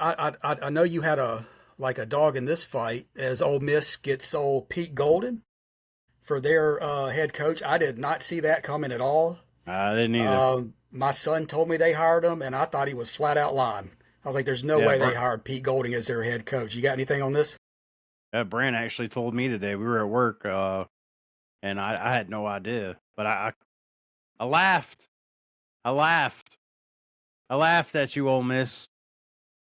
I know you had a dog in this fight as Ole Miss gets old Pete Golden for their head coach. I did not see that coming at all. I didn't either. My son told me they hired him, and I thought he was flat out lying. I was like, "There's no Yeah, way they hired Pete Golding as their head coach." You got anything on this? Brand actually told me today. We were at work, and I had no idea, but I laughed. I laughed. I laughed at you, Ole Miss,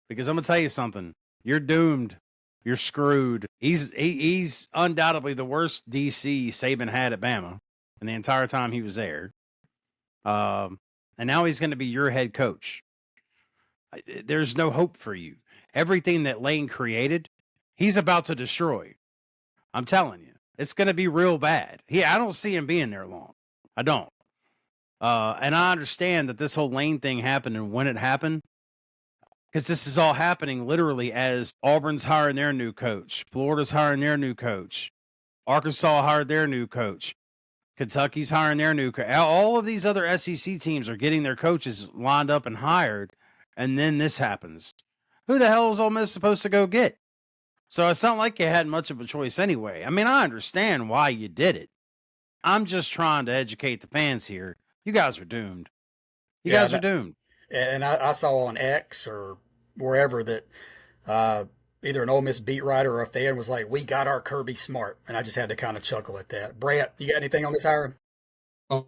because I'm gonna tell you something. You're doomed. You're screwed. He's undoubtedly the worst DC Saban had at Bama, and the entire time he was there. And now he's going to be your head coach. There's no hope for you. Everything that Lane created, he's about to destroy. I'm telling you, it's going to be real bad. I don't see him being there long. I don't. And I understand that this whole Lane thing happened and when it happened, because this is all happening literally as Auburn's hiring their new coach, Florida's hiring their new coach, Arkansas hired their new coach, Kentucky's hiring their new coach. All of these other SEC teams are getting their coaches lined up and hired, and then this happens. Who the hell is Ole Miss supposed to go get? So it's not like you had much of a choice anyway. I mean, I understand why you did it. I'm just trying to educate the fans here. You guys are doomed. You Yeah, guys are doomed. and I saw on X or wherever that uh, either an Ole Miss beat writer or a fan was like, "We got our Kirby Smart," and I just had to kind of chuckle at that. Brant, you got anything on this hiring? Um,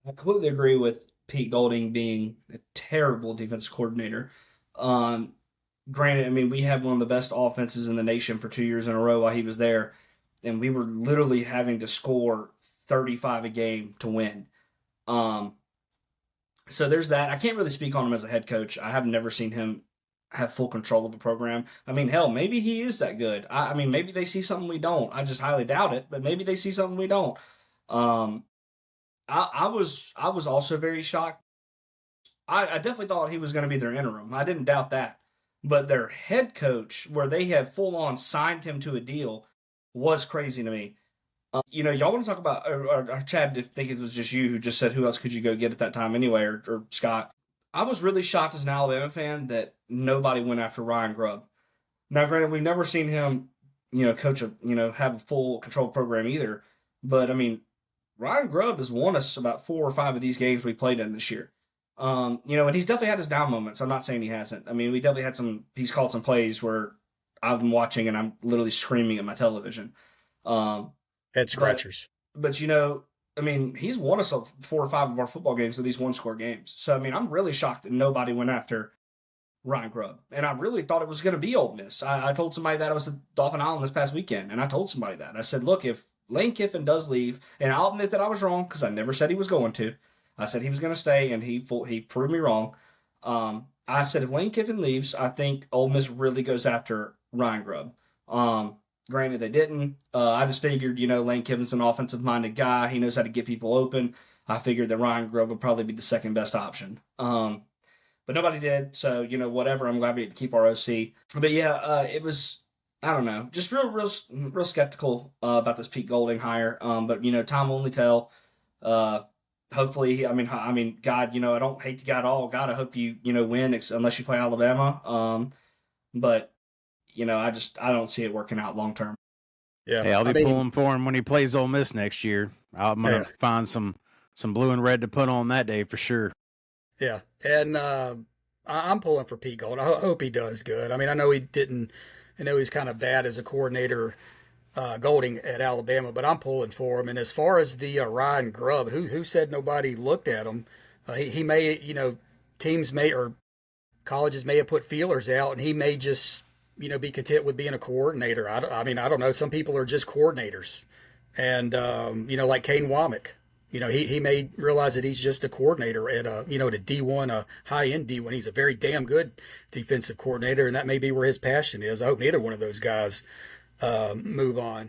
I completely agree with Pete Golding being a terrible defense coordinator. Um, Granted, I mean, we had one of the best offenses in the nation for 2 years in a row while he was there, and we were literally having to score 35 a game to win. Um, so there's that. I can't really speak on him as a head coach. I have never seen him have full control of the program. I mean, hell, maybe he is that good. I mean, maybe they see something we don't. I just highly doubt it, but maybe they see something we don't. Um, I was also very shocked. I definitely thought he was going to be their interim. I didn't doubt that. But their head coach, where they have full on signed him to a deal, was crazy to me. Y'all want to talk about, or Chad, I think it was just you who just said who else could you go get at that time anyway, or Scott. I was really shocked as an Alabama fan that nobody went after Ryan Grubb. Now, granted, we've never seen him, coach have a full control program either. But I mean, Ryan Grubb has won us about 4 or 5 of these games we played in this year. And he's definitely had his down moments. I'm not saying he hasn't. I mean, we definitely had he's called some plays where I've been watching and I'm literally screaming at my television. Um, Head but, scratchers. but, I mean, he's won us 4 or 5 of our football games, of these one-score games. So, I mean, I'm really shocked that nobody went after Ryan Grubb. And I really thought it was going to be Ole Miss. I told somebody that I was at Dauphin Island this past weekend, and I told somebody that. I said, look, if Lane Kiffin does leave, and I'll admit that I was wrong because I never said he was going to. I said he was going to stay, and he proved me wrong. I said if Lane Kiffin leaves, I think Ole Miss really goes after Ryan Grubb. Granted, they didn't. I just figured, Lane Kiffin's an offensive-minded guy. He knows how to get people open. I figured that Ryan Grubb would probably be the second best option. But nobody did, so, whatever. I'm glad we had to keep our OC. But, yeah, it was, I don't know, just real skeptical about this Pete Golding hire. But, time will only tell. Hopefully, I mean, God, I don't hate the guy at all. God, I hope you, win unless you play Alabama. But, I don't see it working out long term. Yeah, Hey, I'll I be mean, pulling for him when he plays Ole Miss next year. I'm gonna yeah, find some blue and red to put on that day for sure. yeah, and I'm pulling for Pete Gold. I hope he does good. I mean, I know he didn't. I know he's kind of bad as a coordinator, Golding at Alabama, but I'm pulling for him. And as far as the Ryan Grubb, who said nobody looked at him? He may, teams may or colleges may have put feelers out, and he may just, be content with being a coordinator. I mean, I don't know. Some people are just coordinators, and like Kane Womack. He may realize that he's just a coordinator at at a D1, a high end D1. He's a very damn good defensive coordinator, and that may be where his passion is. I hope neither one of those guys move on.